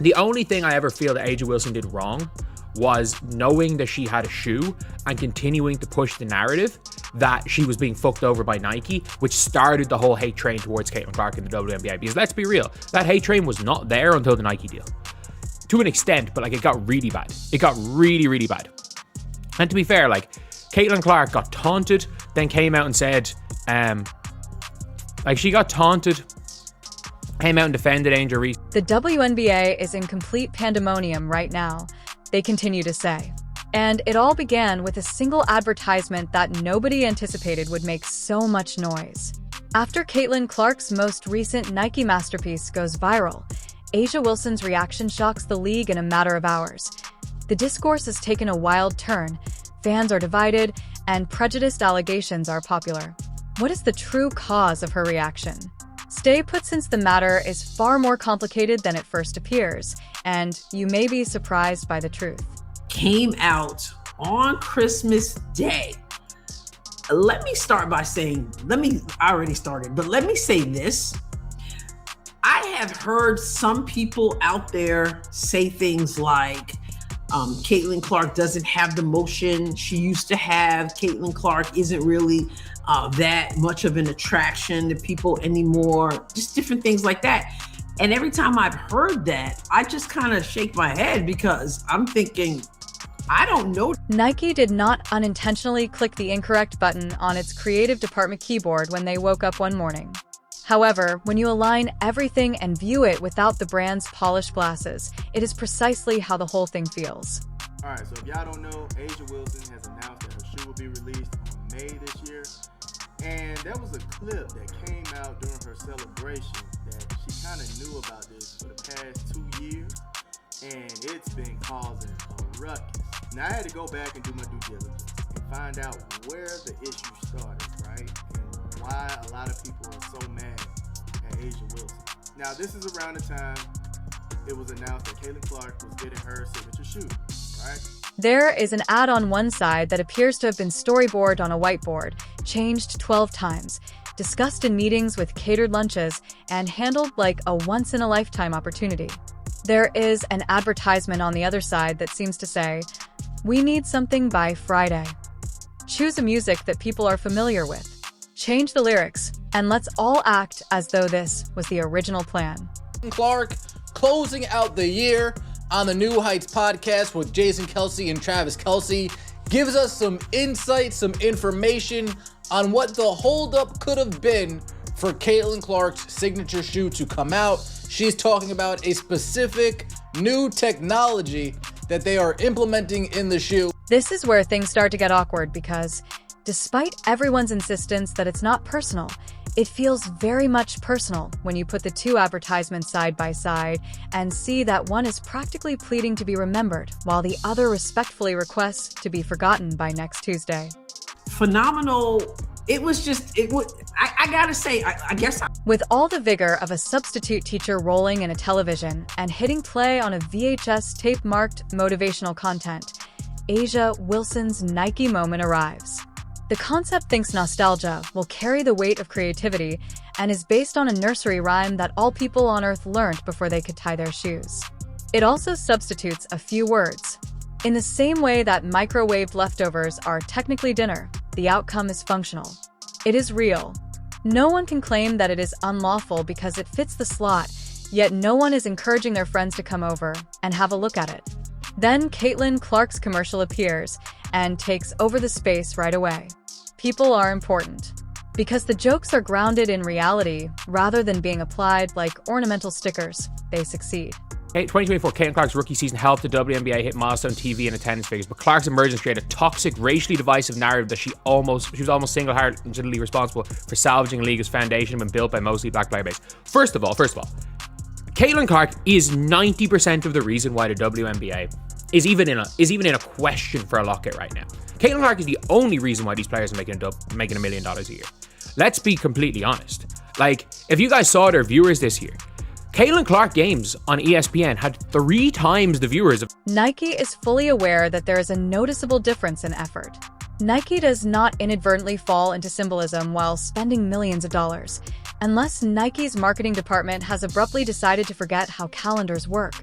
The only thing I ever feel that A'ja Wilson did wrong was knowing that she had a shoe and continuing to push the narrative that she was being fucked over by Nike, which started the whole hate train towards Caitlin Clark in the WNBA. Because let's be real, that hate train was not there until the Nike deal. To an extent, but like it got really bad. It got really, really bad. And to be fair, like Caitlin Clark got taunted, then came out and said, she got taunted, came out and defended Angel Reese. The WNBA is in complete pandemonium right now, they continue to say. And it all began with a single advertisement that nobody anticipated would make so much noise. After Caitlin Clark's most recent Nike masterpiece goes viral, A'ja Wilson's reaction shocks the league in a matter of hours. The discourse has taken a wild turn, fans are divided, and prejudiced allegations are popular. What is the true cause of her reaction? Stay put, since the matter is far more complicated than it first appears, and you may be surprised by the truth. Came out on Christmas Day. Let me start by saying, I already started, but let me say this. I have heard some people out there say things like, Caitlin Clark doesn't have the motion she used to have. Caitlin Clark isn't really that much of an attraction to people anymore. Just different things like that. And every time I've heard that, I just kind of shake my head because I'm thinking, I don't know. Nike did not unintentionally click the incorrect button on its creative department keyboard when they woke up one morning. However, when you align everything and view it without the brand's polished glasses, it is precisely how the whole thing feels. All right, so if y'all don't know, A'ja Wilson has announced that her shoe will be released on May this year. And there was a clip that came out during her celebration that she kind of knew about this for the past 2 years. And it's been causing a ruckus. Now, I had to go back and do my due diligence and find out where the issue started, right? And why a lot of people are so mad at A'ja Wilson. Now, this is around the time it was announced that Caitlin Clark was getting her signature shoe, right? There is an ad on one side that appears to have been storyboarded on a whiteboard, changed 12 times, discussed in meetings with catered lunches, and handled like a once-in-a-lifetime opportunity. There is an advertisement on the other side that seems to say, "We need something by Friday. Choose a music that people are familiar with. Change the lyrics, and let's all act as though this was the original plan." Clark closing out the year on the New Heights podcast with Jason Kelsey and Travis Kelsey gives us some insight, some information on what the holdup could have been for Caitlin Clark's signature shoe to come out. She's talking about a specific new technology that they are implementing in the shoe. This is where things start to get awkward because, despite everyone's insistence that it's not personal, it feels very much personal when you put the two advertisements side by side and see that one is practically pleading to be remembered, while the other respectfully requests to be forgotten by next Tuesday. Phenomenal. It was just, I gotta say, I guess. With all the vigor of a substitute teacher rolling in a television and hitting play on a VHS tape-marked motivational content, A'ja Wilson's Nike moment arrives. The concept thinks nostalgia will carry the weight of creativity and is based on a nursery rhyme that all people on Earth learned before they could tie their shoes. It also substitutes a few words. In the same way that microwaved leftovers are technically dinner, the outcome is functional. It is real. No one can claim that it is unlawful because it fits the slot, yet no one is encouraging their friends to come over and have a look at it. Then Caitlin Clark's commercial appears and takes over the space right away. People are important. Because the jokes are grounded in reality rather than being applied like ornamental stickers, they succeed. 2024, Caitlin Clark's rookie season helped the WNBA hit milestone TV and attendance figures, but Clark's emergence created a toxic, racially divisive narrative that she was almost single-handedly responsible for salvaging the league's foundation when built by mostly black player base. First of all, Caitlin Clark is 90% of the reason why the WNBA is even in a question for a locket right now. Caitlin Clark is the only reason why these players are making $1 million a year. Let's be completely honest. Like, if you guys saw their viewers this year, Caitlin Clark games on ESPN had 3 times the viewers of... Nike is fully aware that there is a noticeable difference in effort. Nike does not inadvertently fall into symbolism while spending millions of dollars. Unless Nike's marketing department has abruptly decided to forget how calendars work,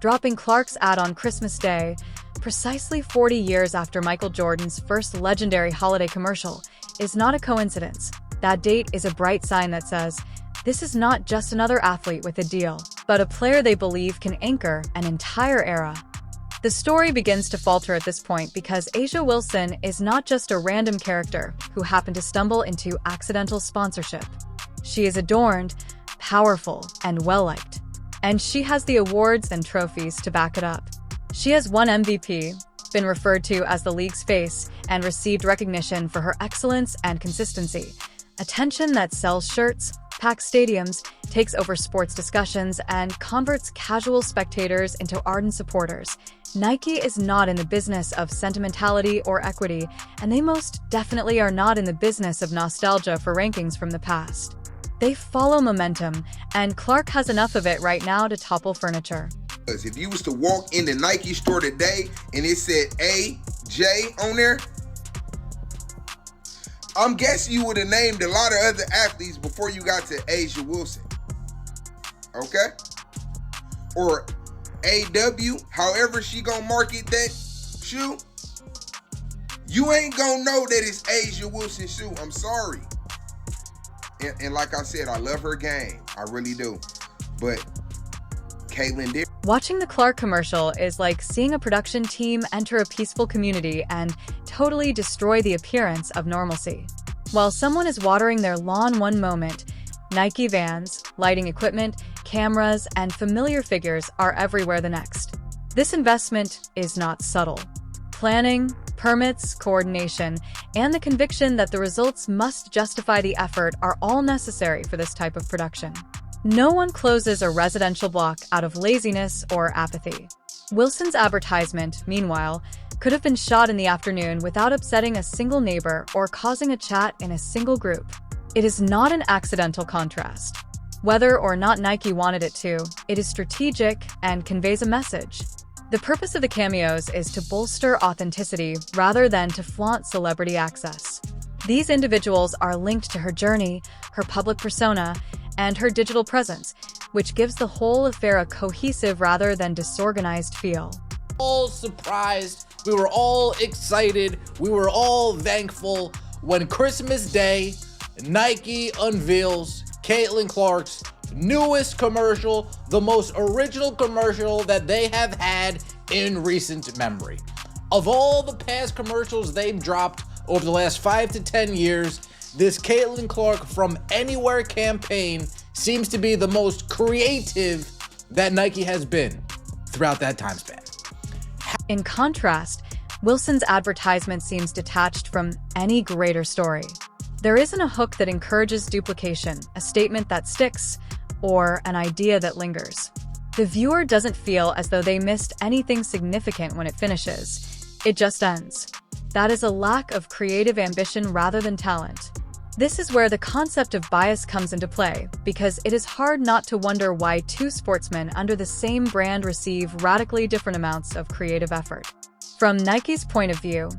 dropping Clark's ad on Christmas Day, precisely 40 years after Michael Jordan's first legendary holiday commercial, is not a coincidence. That date is a bright sign that says, this is not just another athlete with a deal, but a player they believe can anchor an entire era. The story begins to falter at this point because A'ja Wilson is not just a random character who happened to stumble into accidental sponsorship. She is adorned, powerful, and well-liked. And she has the awards and trophies to back it up. She has won MVP, been referred to as the league's face, and received recognition for her excellence and consistency. Attention that sells shirts, packs stadiums, takes over sports discussions, and converts casual spectators into ardent supporters. Nike is not in the business of sentimentality or equity, and they most definitely are not in the business of nostalgia for rankings from the past. They follow momentum, and Clark has enough of it right now to topple furniture. If you was to walk in the Nike store today and it said AJ on there, I'm guessing you would have named a lot of other athletes before you got to A'ja Wilson. Okay? Or AW, however she gonna market that shoe, you ain't gonna know that it's A'ja Wilson shoe. I'm sorry. And like I said, I love her game. I really do. But Caitlin did. Watching the Clark commercial is like seeing a production team enter a peaceful community and totally destroy the appearance of normalcy. While someone is watering their lawn one moment, Nike vans, lighting equipment, cameras, and familiar figures are everywhere the next. This investment is not subtle. Planning, permits, coordination, and the conviction that the results must justify the effort are all necessary for this type of production. No one closes a residential block out of laziness or apathy. Wilson's advertisement, meanwhile, could have been shot in the afternoon without upsetting a single neighbor or causing a chat in a single group. It is not an accidental contrast. Whether or not Nike wanted it to, it is strategic and conveys a message. The purpose of the cameos is to bolster authenticity rather than to flaunt celebrity access. These individuals are linked to her journey, her public persona, and her digital presence, which gives the whole affair a cohesive rather than disorganized feel. All surprised, we were all excited, we were all thankful when Christmas Day, Nike unveils Caitlin Clark's newest commercial, the most original commercial that they have had in recent memory. Of all the past commercials they've dropped over the last 5 to 10 years, this Caitlin Clark From Anywhere campaign seems to be the most creative that Nike has been throughout that time span. In contrast, Wilson's advertisement seems detached from any greater story. There isn't a hook that encourages duplication, a statement that sticks, or an idea that lingers. The viewer doesn't feel as though they missed anything significant when it finishes. It just ends. That is a lack of creative ambition rather than talent. This is where the concept of bias comes into play, because it is hard not to wonder why two sportsmen under the same brand receive radically different amounts of creative effort. From Nike's point of view,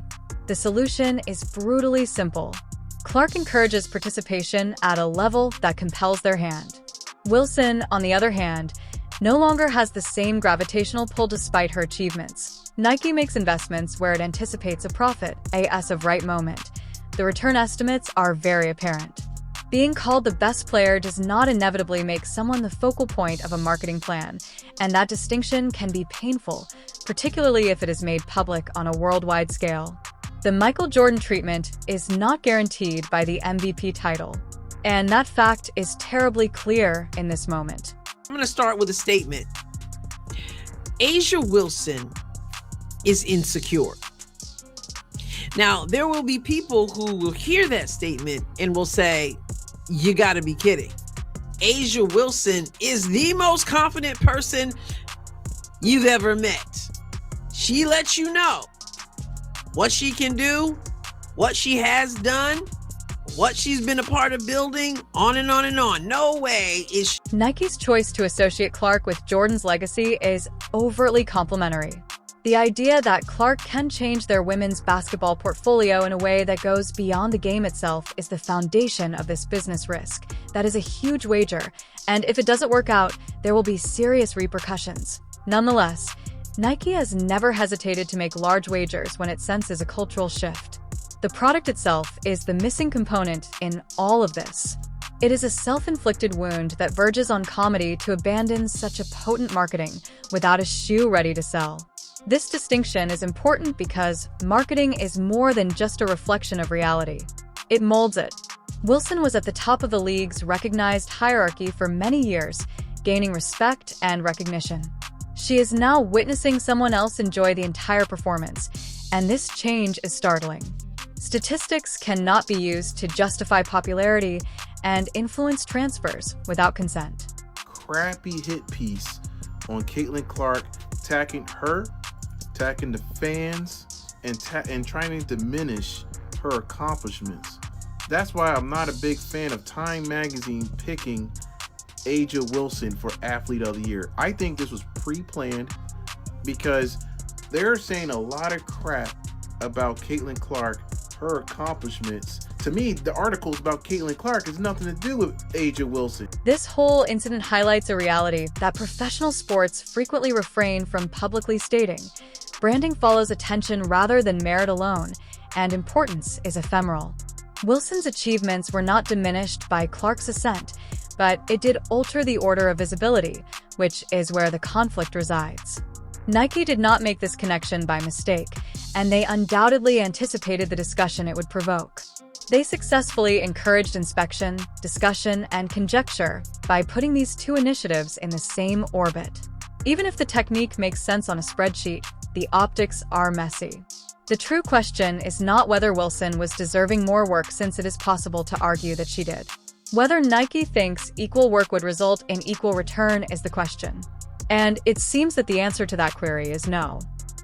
the solution is brutally simple. Clark encourages participation at a level that compels their hand. Wilson, on the other hand, no longer has the same gravitational pull despite her achievements. Nike makes investments where it anticipates a profit, as of right moment. The return estimates are very apparent. Being called the best player does not inevitably make someone the focal point of a marketing plan, and that distinction can be painful, particularly if it is made public on a worldwide scale. The Michael Jordan treatment is not guaranteed by the MVP title, and that fact is terribly clear in this moment. I'm going to start with a statement. A'ja Wilson is insecure. Now, there will be people who will hear that statement and will say, you got to be kidding. A'ja Wilson is the most confident person you've ever met. She lets you know what she can do, what she has done, what she's been a part of building, on and on and on. No way is she. Nike's choice to associate Clark with Jordan's legacy is overtly complimentary. The idea that Clark can change their women's basketball portfolio in a way that goes beyond the game itself is the foundation of this business risk. That is a huge wager, and if it doesn't work out, there will be serious repercussions. Nonetheless, Nike has never hesitated to make large wagers when it senses a cultural shift. The product itself is the missing component in all of this. It is a self-inflicted wound that verges on comedy to abandon such a potent marketing without a shoe ready to sell. This distinction is important because marketing is more than just a reflection of reality. It molds it. Wilson was at the top of the league's recognized hierarchy for many years, gaining respect and recognition. She is now witnessing someone else enjoy the entire performance, and this change is startling. Statistics cannot be used to justify popularity and influence transfers without consent. Crappy hit piece on Caitlin Clark, attacking her, attacking the fans, and trying to diminish her accomplishments. That's why I'm not a big fan of Time Magazine picking Aja Wilson for Athlete of the Year. I think this was pre-planned because they're saying a lot of crap about Caitlin Clark, her accomplishments. To me, the articles about Caitlin Clark has nothing to do with Aja Wilson. This whole incident highlights a reality that professional sports frequently refrain from publicly stating. Branding follows attention rather than merit alone, and importance is ephemeral. Wilson's achievements were not diminished by Clark's ascent, but it did alter the order of visibility, which is where the conflict resides. Nike did not make this connection by mistake, and they undoubtedly anticipated the discussion it would provoke. They successfully encouraged inspection, discussion, and conjecture by putting these two initiatives in the same orbit. Even if the technique makes sense on a spreadsheet, the optics are messy. The true question is not whether Wilson was deserving more work, since it is possible to argue that she did. Whether Nike thinks equal work would result in equal return is the question. And it seems that the answer to that query is no.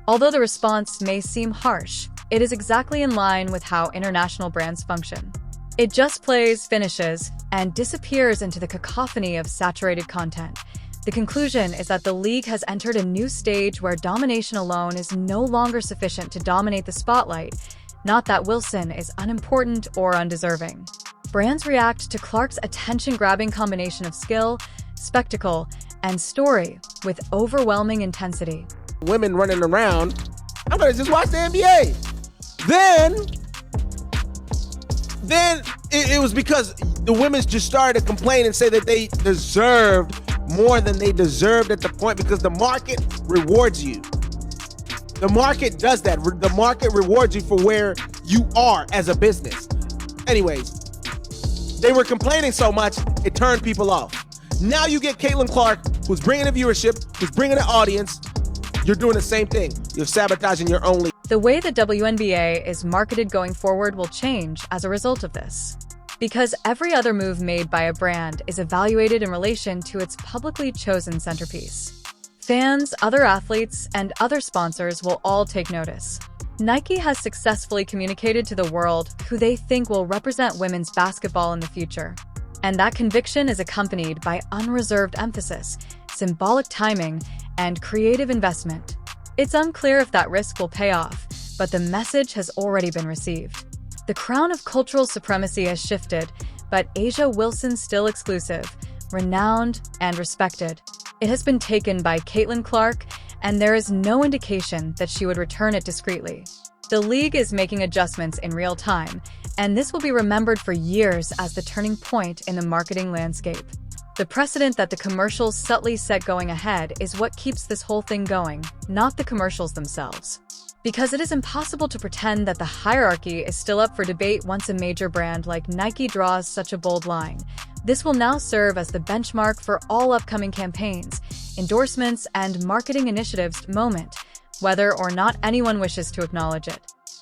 Although the response may seem harsh, it is exactly in line with how international brands function. It just plays, finishes, and disappears into the cacophony of saturated content. The conclusion is that the league has entered a new stage where domination alone is no longer sufficient to dominate the spotlight, not that Wilson is unimportant or undeserving. Brands react to Clark's attention-grabbing combination of skill, spectacle, and story with overwhelming intensity. Women running around, I'm gonna just watch the NBA. Then it was because the women just started to complain and say that they deserved more than they deserved at the point, because the market rewards you. The market does that. The market rewards you for where you are as a business. Anyways, they were complaining so much, it turned people off. Now you get Caitlin Clark, who's bringing the viewership, who's bringing the audience. You're doing the same thing. You're sabotaging your own league. The way the WNBA is marketed going forward will change as a result of this. Because every other move made by a brand is evaluated in relation to its publicly chosen centerpiece. Fans, other athletes, and other sponsors will all take notice. Nike has successfully communicated to the world who they think will represent women's basketball in the future. And that conviction is accompanied by unreserved emphasis, symbolic timing, and creative investment. It's unclear if that risk will pay off, but the message has already been received. The crown of cultural supremacy has shifted, but Aja Wilson's still exclusive, renowned, and respected. It has been taken by Caitlin Clark, and there is no indication that she would return it discreetly. The league is making adjustments in real time, and this will be remembered for years as the turning point in the marketing landscape. The precedent that the commercials subtly set going ahead is what keeps this whole thing going, not the commercials themselves. Because it is impossible to pretend that the hierarchy is still up for debate once a major brand like Nike draws such a bold line. This will now serve as the benchmark for all upcoming campaigns, endorsements, and marketing initiatives moment, whether or not anyone wishes to acknowledge it.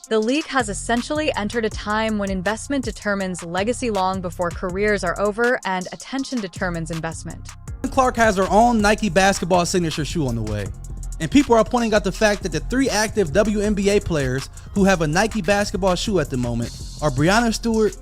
The league has essentially entered a time when investment determines legacy long before careers are over, and attention determines investment. Clark has her own Nike basketball signature shoe on the way. And people are pointing out the fact that the 3 active WNBA players who have a Nike basketball shoe at the moment are Breanna Stewart,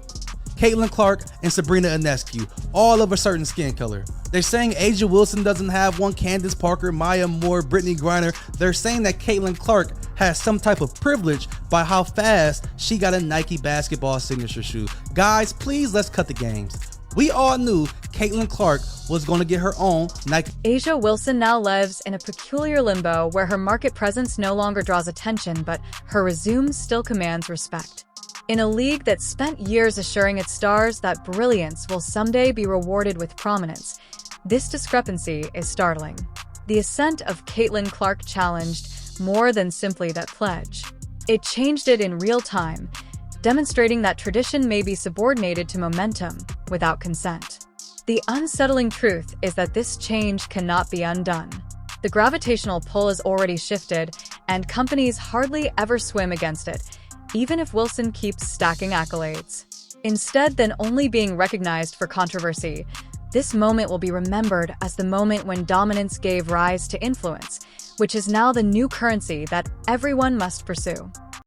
Caitlin Clark, and Sabrina Ionescu, all of a certain skin color. They're saying Aja Wilson doesn't have one, Candace Parker, Maya Moore, Brittany Griner. They're saying that Caitlin Clark has some type of privilege by how fast she got a Nike basketball signature shoe. Guys, please, let's cut the games. We all knew Caitlin Clark was going to get her own Nike. A'ja Wilson now lives in a peculiar limbo where her market presence no longer draws attention, but her resume still commands respect. In a league that spent years assuring its stars that brilliance will someday be rewarded with prominence, this discrepancy is startling. The ascent of Caitlin Clark challenged more than simply that pledge. It changed it in real time, demonstrating that tradition may be subordinated to momentum without consent. The unsettling truth is that this change cannot be undone. The gravitational pull has already shifted, and companies hardly ever swim against it, even if Wilson keeps stacking accolades. Instead than only being recognized for controversy, this moment will be remembered as the moment when dominance gave rise to influence, which is now the new currency that everyone must pursue.